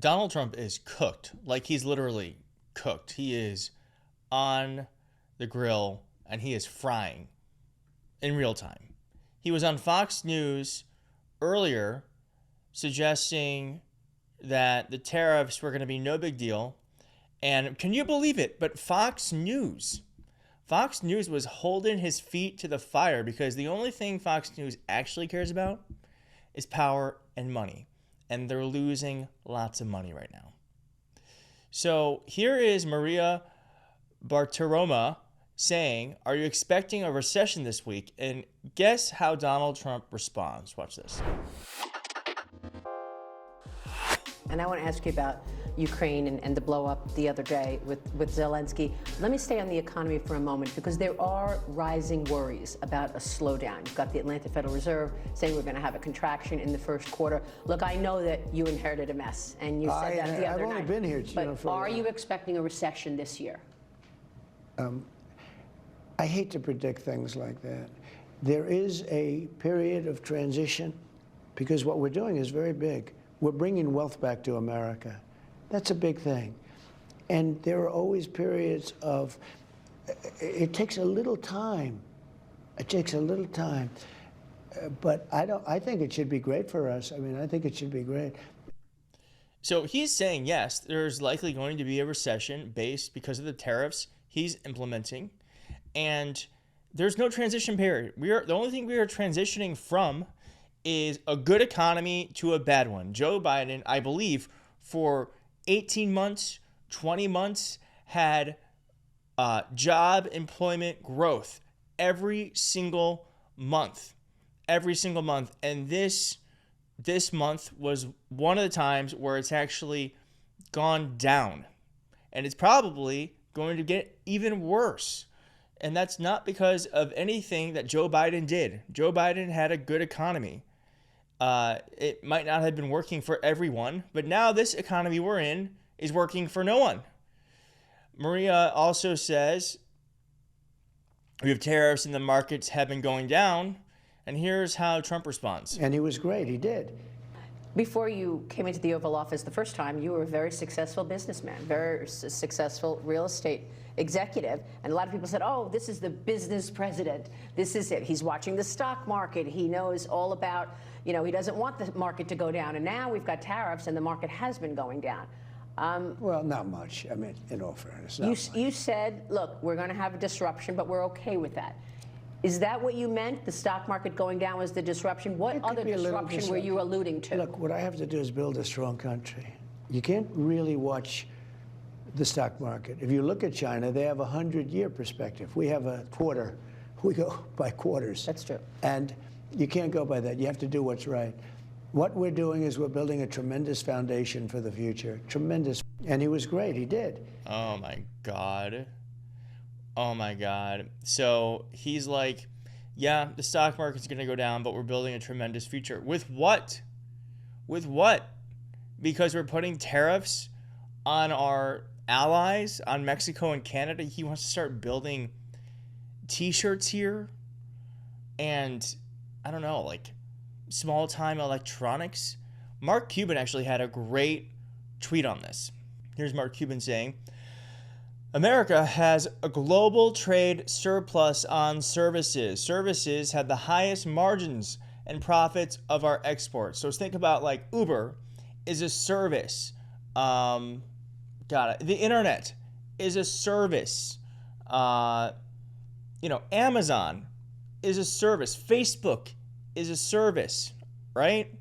Donald Trump is cooked. Like, he's literally cooked. He is on the grill and he is frying in real time. He was on Fox News earlier suggesting that the tariffs were going to be no big deal. And can you believe it? But Fox News was holding his feet to the fire because the only thing Fox News actually cares about is power and money. And they're losing lots of money right now. So here is Maria Bartiromo saying, "Are you expecting a recession this week?" And guess how Donald Trump responds. Watch this. And I want to ask you about Ukraine and the blow up the other day with Zelensky. Let me stay on the economy for a moment because there are rising worries about a slowdown. You've got the Atlanta Federal Reserve saying we're going to have a contraction in the first quarter. Look, I know that you inherited a mess, and you said that the other night. I've only been here, but are you expecting a recession this year? I hate to predict things like that. There is a period of transition because what we're doing is very big. We're bringing wealth back to America. That's a big thing. And there are always periods of, it takes a little time. It takes a little time. But I think it should be great for us. I mean, I think it should be great. So he's saying, yes, there's likely going to be a recession because of the tariffs he's implementing. And there's no transition period. The only thing we are transitioning from is a good economy to a bad one. Joe Biden, I believe, for 18 months, 20 months, had job employment growth every single month. And this month was one of the times where it's actually gone down. And it's probably going to get even worse. And that's not because of anything that Joe Biden did. Joe Biden had a good economy. It might not have been working for everyone, but now this economy we're in is working for no one. Maria also says we have tariffs and the markets have been going down. And here's how Trump responds. And he was great. He did. Before you came into the Oval Office the first time, you were a very successful businessman, very successful real estate executive. And a lot of people said, oh, this is the business president. This is it. He's watching the stock market. He knows all about, he doesn't want the market to go down. And now we've got tariffs and the market has been going down. Well, not much. I mean, in all fairness, you said, look, we're going to have a disruption, but we're okay with that. Is that what you meant? The stock market going down was the disruption? What other disruption were you alluding to? Look, what I have to do is build a strong country. You can't really watch the stock market. If you look at China, they have a 100-year perspective. We have a quarter. We go by quarters. That's true. And you can't go by that. You have to do what's right. What we're doing is we're building a tremendous foundation for the future. Tremendous. And he was great. He did. Oh, my God. Oh, my God. So he's like, yeah, the stock market's going to go down, but we're building a tremendous future. With what? With what? Because we're putting tariffs on our allies, on Mexico and Canada. He wants to start building T-shirts here. And I don't know, like small-time electronics. Mark Cuban actually had a great tweet on this. Here's Mark Cuban saying, America has a global trade surplus on services. Services have the highest margins and profits of our exports. So think about like Uber is a service. The internet is a service. Amazon is a service. Facebook is a service, right?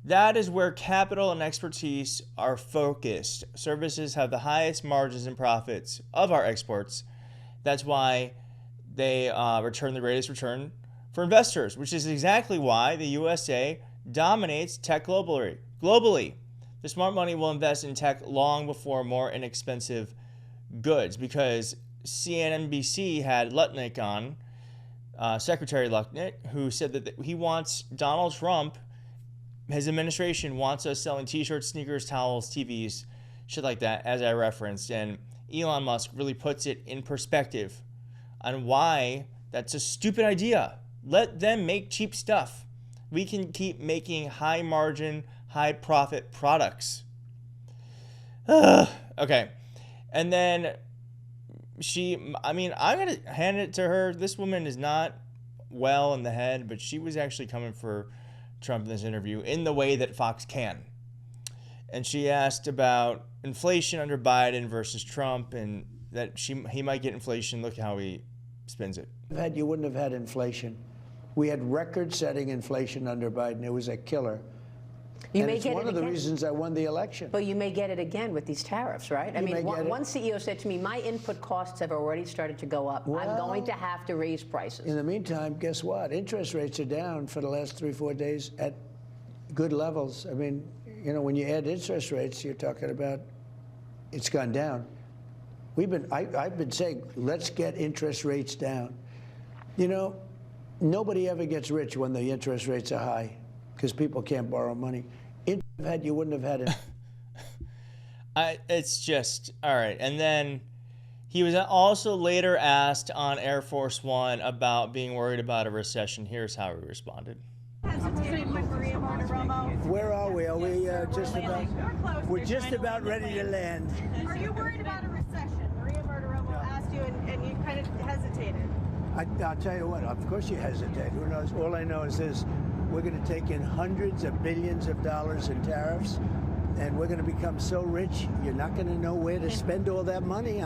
That is where capital and expertise are focused. Services have the highest margins and profits of our exports. That's why they return the greatest return for investors, which is exactly why the USA dominates tech globally. The smart money will invest in tech long before more inexpensive goods, because CNBC had Lutnick on, Secretary Lutnick, who said that he wants Donald Trump, his administration wants us selling T-shirts, sneakers, towels, TVs, shit like that, as I referenced. And Elon Musk really puts it in perspective on why that's a stupid idea. Let them make cheap stuff. We can keep making high margin, high profit products. Okay. And then I'm going to hand it to her. This woman is not well in the head, but she was actually coming for Trump in this interview in the way that Fox can. And she asked about inflation under Biden versus Trump, and that he might get inflation. Look how he spins it. You wouldn't have had inflation. We had record-setting inflation under Biden. It was a killer. You may it's get one it of the again. reasons I won the election. But you may get it again with these tariffs, right? I You mean, may get it. one CEO said to me, my input costs have already started to go up. I'm Well, going to have to raise prices. In the meantime, guess what? Interest rates are down for the last 3-4 days at good levels. I mean, you know, when you add interest rates, you're talking about it's gone down. I've been saying, let's get interest rates down. You know, nobody ever gets rich when the interest rates are high because people can't borrow money. You wouldn't have had it. It's just, all right. And then he was also later asked on Air Force One about being worried about a recession. Here's how he responded. Where are we? Are we just about? We're just about ready to land. Are you worried about a recession? Maria Bartiromo asked you, and you kind of hesitated. I'll tell you what. Of course you hesitate. Who knows? All I know is this: we're going to take in hundreds of billions of dollars in tariffs, and we're going to become so rich you're not going to know where to spend all that money.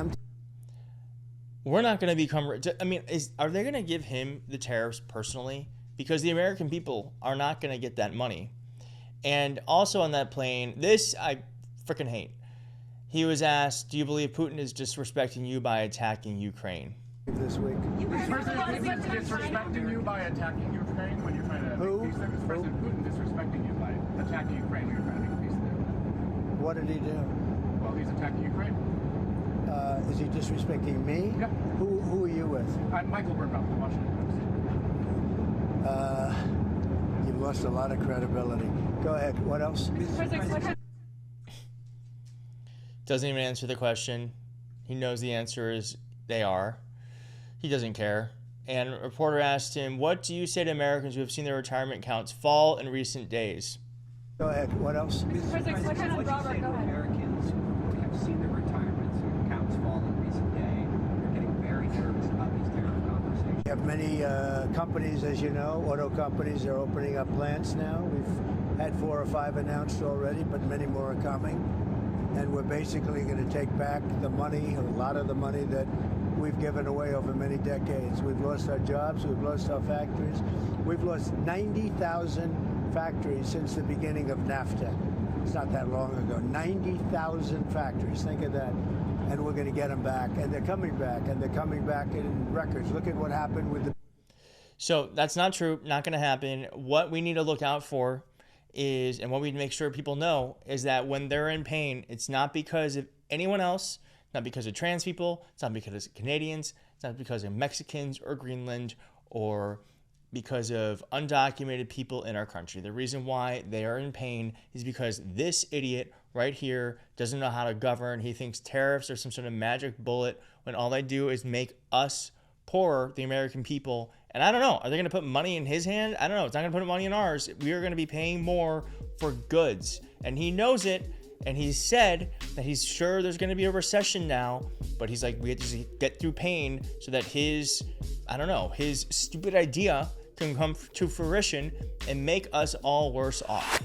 We're not going to become rich. I mean, are they going to give him the tariffs personally? Because the American people are not going to get that money. And also on that plane, this I freaking hate. He was asked, do you believe Putin is disrespecting you by attacking Ukraine? This week. Is President Putin disrespecting you by attacking Ukraine when you're trying to Who? make peace there? Is President Putin disrespecting you by attacking Ukraine when you're trying to make peace there? What did he do? Well, he's attacking Ukraine. Is he disrespecting me? Yeah. Who are you with? I'm Michael Burnbaum, the Washington Post. You've lost a lot of credibility. Go ahead. What else? Doesn't even answer the question. He knows the answer is they are. He doesn't care. And a reporter asked him, what do you say to Americans who have seen their retirement counts fall in recent days? Go ahead. What else? Americans have seen their retirement accounts fall in recent days. They're getting very nervous about these tariff conversations. We have many companies, as you know, auto companies are opening up plants now. We've had 4 or 5 announced already, but many more are coming. And we're basically going to take back the money, a lot of the money that we've given away over many decades. We've lost our jobs, we've lost our factories. We've lost 90,000 factories since the beginning of NAFTA. It's not that long ago. 90,000 factories, think of that. And we're going to get them back, and they're coming back, and they're coming back in records. Look at what happened with the... So that's not true, not going to happen. What we need to look out for is, and what we need to make sure people know, is that when they're in pain, it's not because of anyone else, not because of trans people, it's not because of Canadians, it's not because of Mexicans or Greenland or because of undocumented people in our country. The reason why they are in pain is because this idiot right here doesn't know how to govern. He thinks tariffs are some sort of magic bullet when all they do is make us poorer, the American people. And I don't know, are they going to put money in his hand? I don't know. It's not going to put money in ours. We are going to be paying more for goods. And he knows it. And he said that he's sure there's going to be a recession now, but he's like, we have to get through pain so that his stupid idea can come to fruition and make us all worse off.